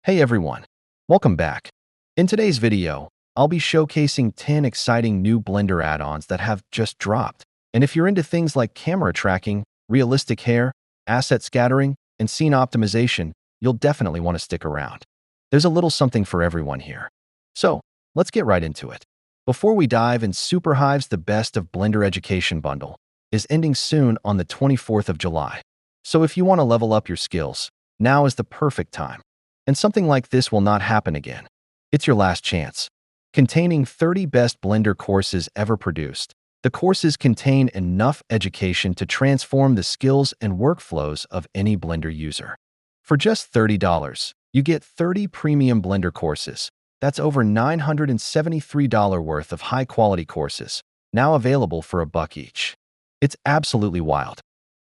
Hey everyone, welcome back. In today's video, I'll be showcasing 10 exciting new Blender add-ons that have just dropped. And if you're into things like camera tracking, realistic hair, asset scattering, and scene optimization, you'll definitely want to stick around. There's a little something for everyone here. So, let's get right into it. Before we dive in, Superhive's The Best of Blender Education Bundle is ending soon on the 24th of July. So if you want to level up your skills, now is the perfect time. And something like this will not happen again. It's your last chance. Containing 30 best Blender courses ever produced, the courses contain enough education to transform the skills and workflows of any Blender user. For just $30, you get 30 premium Blender courses. That's over $973 worth of high-quality courses, now available for $1 each. It's absolutely wild.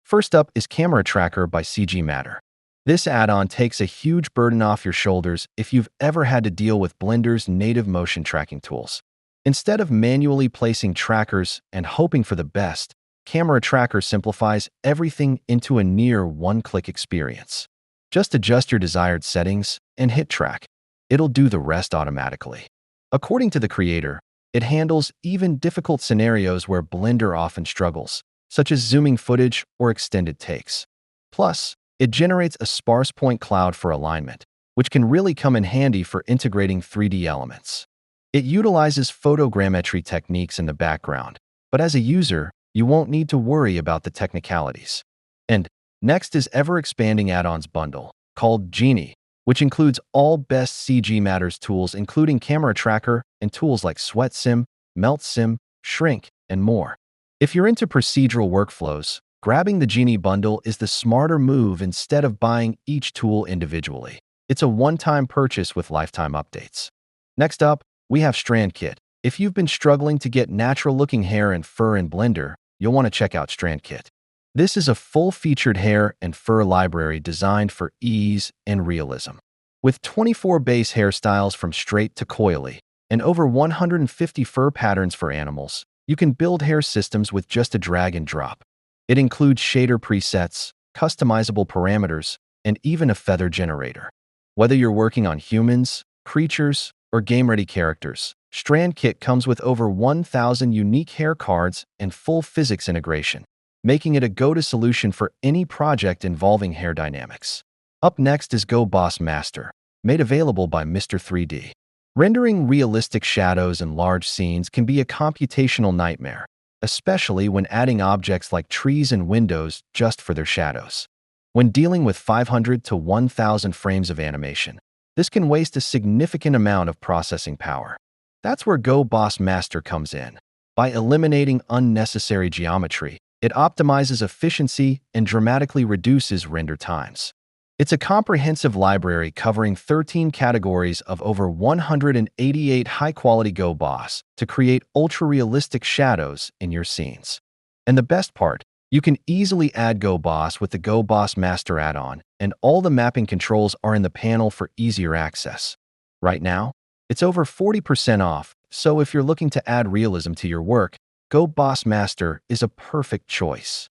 First up is Camera Tracker by CG Matter. This add-on takes a huge burden off your shoulders if you've ever had to deal with Blender's native motion tracking tools. Instead of manually placing trackers and hoping for the best, Camera Tracker simplifies everything into a near one-click experience. Just adjust your desired settings and hit track. It'll do the rest automatically. According to the creator, it handles even difficult scenarios where Blender often struggles, such as zooming footage or extended takes. Plus, it generates a sparse point cloud for alignment, which can really come in handy for integrating 3D elements. It utilizes photogrammetry techniques in the background, but as a user, you won't need to worry about the technicalities. And next is ever-expanding add-ons bundle, called Genie, which includes all best CG Matters tools including Camera Tracker and tools like Sweat Sim, Melt Sim, Shrink, and more. If you're into procedural workflows, grabbing the Genie bundle is the smarter move instead of buying each tool individually. It's a one-time purchase with lifetime updates. Next up, we have Strand Kit. If you've been struggling to get natural-looking hair and fur in Blender, you'll want to check out Strand Kit. This is a full-featured hair and fur library designed for ease and realism. With 24 base hairstyles from straight to coily, and over 150 fur patterns for animals, you can build hair systems with just a drag and drop. It includes shader presets, customizable parameters, and even a feather generator. Whether you're working on humans, creatures, or game-ready characters, Strand Kit comes with over 1,000 unique hair cards and full physics integration, making it a go-to solution for any project involving hair dynamics. Up next is Gobos Master, made available by Mr. 3D. Rendering realistic shadows in large scenes can be a computational nightmare, especially when adding objects like trees and windows just for their shadows. When dealing with 500 to 1,000 frames of animation, this can waste a significant amount of processing power. That's where Gobos Master comes in. By eliminating unnecessary geometry, it optimizes efficiency and dramatically reduces render times. It's a comprehensive library covering 13 categories of over 188 high-quality Gobos to create ultra-realistic shadows in your scenes. And the best part, you can easily add Gobos with the Gobos Master add-on, and all the mapping controls are in the panel for easier access. Right now, it's over 40% off, so if you're looking to add realism to your work, Gobos Master is a perfect choice.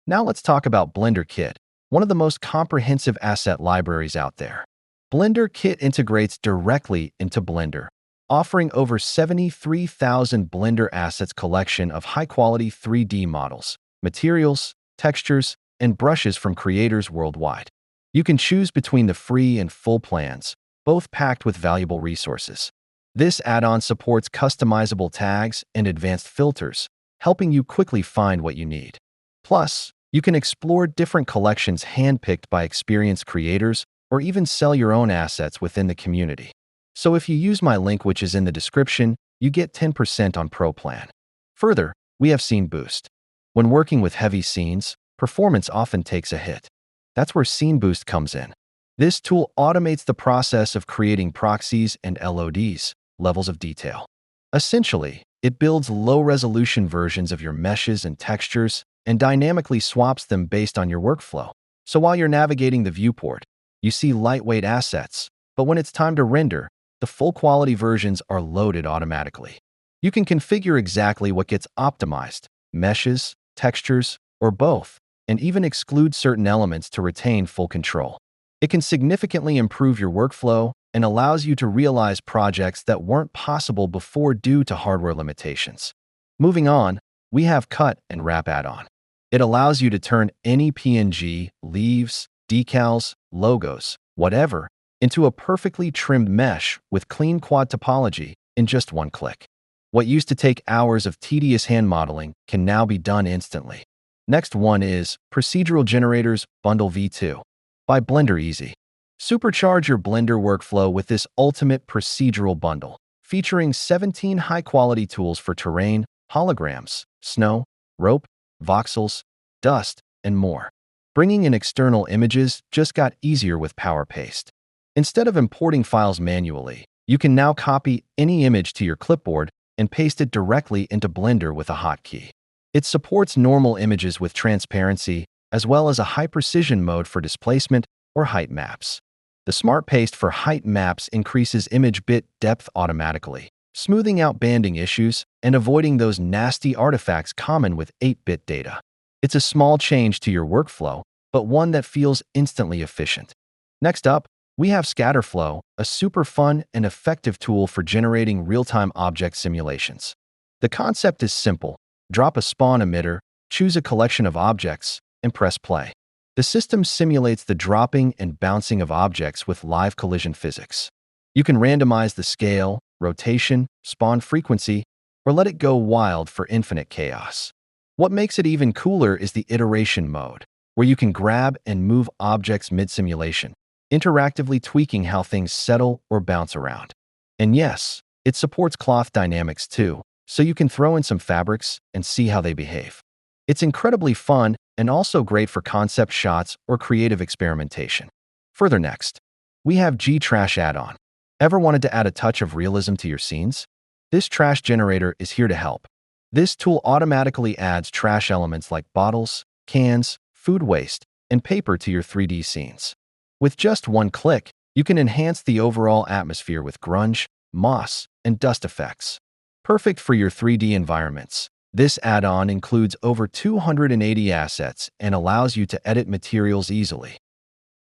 Now let's talk about Blender Kit, one of the most comprehensive asset libraries out there. Blender Kit integrates directly into Blender, offering over 73,000 Blender assets collection of high-quality 3D models, materials, textures, and brushes from creators worldwide. You can choose between the free and full plans, both packed with valuable resources. This add-on supports customizable tags and advanced filters, helping you quickly find what you need. Plus, you can explore different collections handpicked by experienced creators or even sell your own assets within the community. So if you use my link, which is in the description, you get 10% on Pro Plan. Further, we have SceneBoost. When working with heavy scenes, performance often takes a hit. That's where SceneBoost comes in. This tool automates the process of creating proxies and LODs, levels of detail. Essentially, it builds low-resolution versions of your meshes and textures and dynamically swaps them based on your workflow. So while you're navigating the viewport, you see lightweight assets, but when it's time to render, the full-quality versions are loaded automatically. You can configure exactly what gets optimized, meshes, textures, or both, and even exclude certain elements to retain full control. It can significantly improve your workflow and allows you to realize projects that weren't possible before due to hardware limitations. Moving on, we have Cut and Wrap add-on. It allows you to turn any PNG, leaves, decals, logos, whatever, into a perfectly trimmed mesh with clean quad topology in just one click. What used to take hours of tedious hand modeling can now be done instantly. Next one is Procedural Generators Bundle V2 by Blender Easy. Supercharge your Blender workflow with this ultimate procedural bundle, featuring 17 high-quality tools for terrain, holograms, snow, rope, voxels, dust, and more. Bringing in external images just got easier with PowerPaste. Instead of importing files manually, you can now copy any image to your clipboard and paste it directly into Blender with a hotkey. It supports normal images with transparency, as well as a high-precision mode for displacement or height maps. The Smart Paste for height maps increases image bit depth automatically, smoothing out banding issues and avoiding those nasty artifacts common with 8-bit data. It's a small change to your workflow, but one that feels instantly efficient. Next up, we have Scatterflow, a super fun and effective tool for generating real-time object simulations. The concept is simple. Drop a spawn emitter, choose a collection of objects, and press play. The system simulates the dropping and bouncing of objects with live collision physics. You can randomize the scale, rotation, spawn frequency, or let it go wild for infinite chaos. What makes it even cooler is the iteration mode, where you can grab and move objects mid-simulation, interactively tweaking how things settle or bounce around. And yes, it supports cloth dynamics too, so you can throw in some fabrics and see how they behave. It's incredibly fun and also great for concept shots or creative experimentation. Further next, we have G-Trash add-on. Ever wanted to add a touch of realism to your scenes? This trash generator is here to help. This tool automatically adds trash elements like bottles, cans, food waste, and paper to your 3D scenes. With just one click, you can enhance the overall atmosphere with grunge, moss, and dust effects. Perfect for your 3D environments. This add-on includes over 280 assets and allows you to edit materials easily.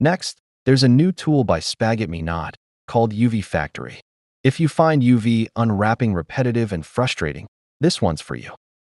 Next, there's a new tool by Spaget Me Not called UV Factory. If you find UV unwrapping repetitive and frustrating, this one's for you.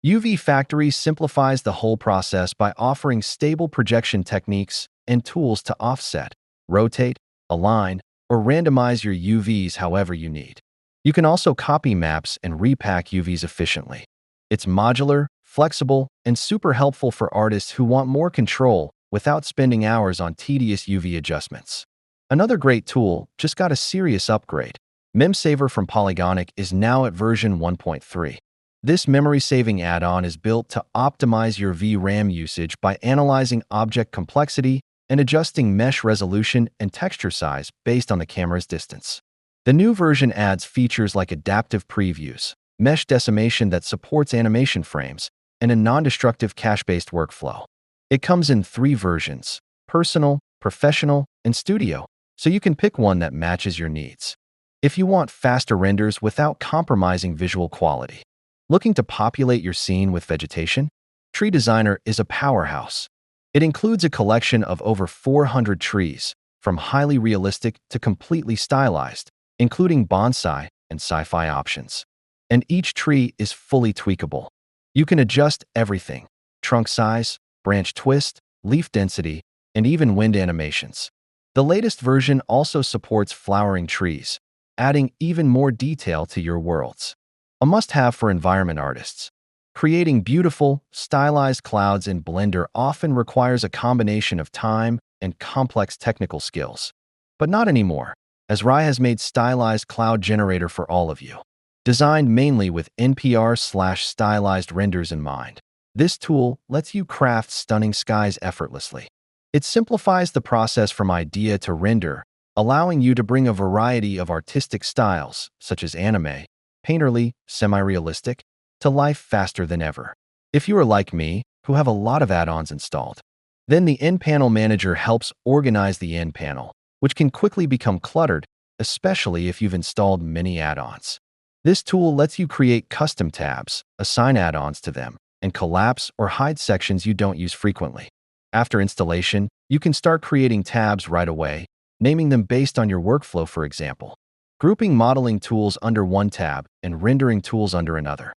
UV Factory simplifies the whole process by offering stable projection techniques and tools to offset, rotate, align, or randomize your UVs however you need. You can also copy maps and repack UVs efficiently. It's modular, flexible, and super helpful for artists who want more control without spending hours on tedious UV adjustments. Another great tool just got a serious upgrade. Memsaver from Polygonic is now at version 1.3. This memory-saving add-on is built to optimize your VRAM usage by analyzing object complexity and adjusting mesh resolution and texture size based on the camera's distance. The new version adds features like adaptive previews, mesh decimation that supports animation frames, and a non-destructive cache-based workflow. It comes in 3 versions: personal, professional, and studio, so you can pick one that matches your needs. If you want faster renders without compromising visual quality. Looking to populate your scene with vegetation? Tree Designer is a powerhouse. It includes a collection of over 400 trees, from highly realistic to completely stylized, including bonsai and sci-fi options. And each tree is fully tweakable. You can adjust everything: trunk size, branch twist, leaf density, and even wind animations. The latest version also supports flowering trees, adding even more detail to your worlds. A must-have for environment artists. Creating beautiful, stylized clouds in Blender often requires a combination of time and complex technical skills. But not anymore, as Rai has made Stylized Cloud Generator for all of you. Designed mainly with NPR/stylized renders in mind, this tool lets you craft stunning skies effortlessly. It simplifies the process from idea to render, allowing you to bring a variety of artistic styles, such as anime, painterly, semi-realistic, to life faster than ever. If you are like me, who have a lot of add-ons installed, then the End Panel Manager helps organize the end panel, which can quickly become cluttered, especially if you've installed many add-ons. This tool lets you create custom tabs, assign add-ons to them, and collapse or hide sections you don't use frequently. After installation, You can start creating tabs right away, naming them based on your workflow, for example, grouping modeling tools under one tab and rendering tools under another.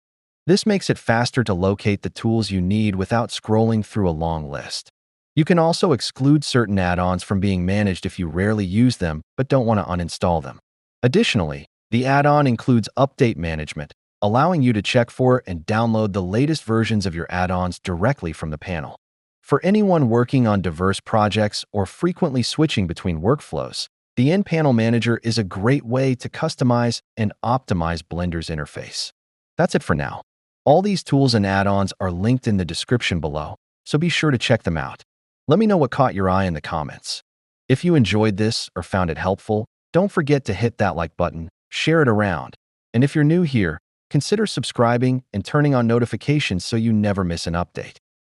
This makes it faster to locate the tools you need without scrolling through a long list. You can also exclude certain add-ons from being managed if you rarely use them but don't want to uninstall them. Additionally, the add-on includes update management, allowing you to check for and download the latest versions of your add-ons directly from the panel. For anyone working on diverse projects or frequently switching between workflows, the in-panel manager is a great way to customize and optimize Blender's interface. That's it for now. All these tools and add-ons are linked in the description below, so be sure to check them out. Let me know what caught your eye in the comments. If you enjoyed this or found it helpful, don't forget to hit that like button, share it around, and if you're new here, consider subscribing and turning on notifications so you never miss an update.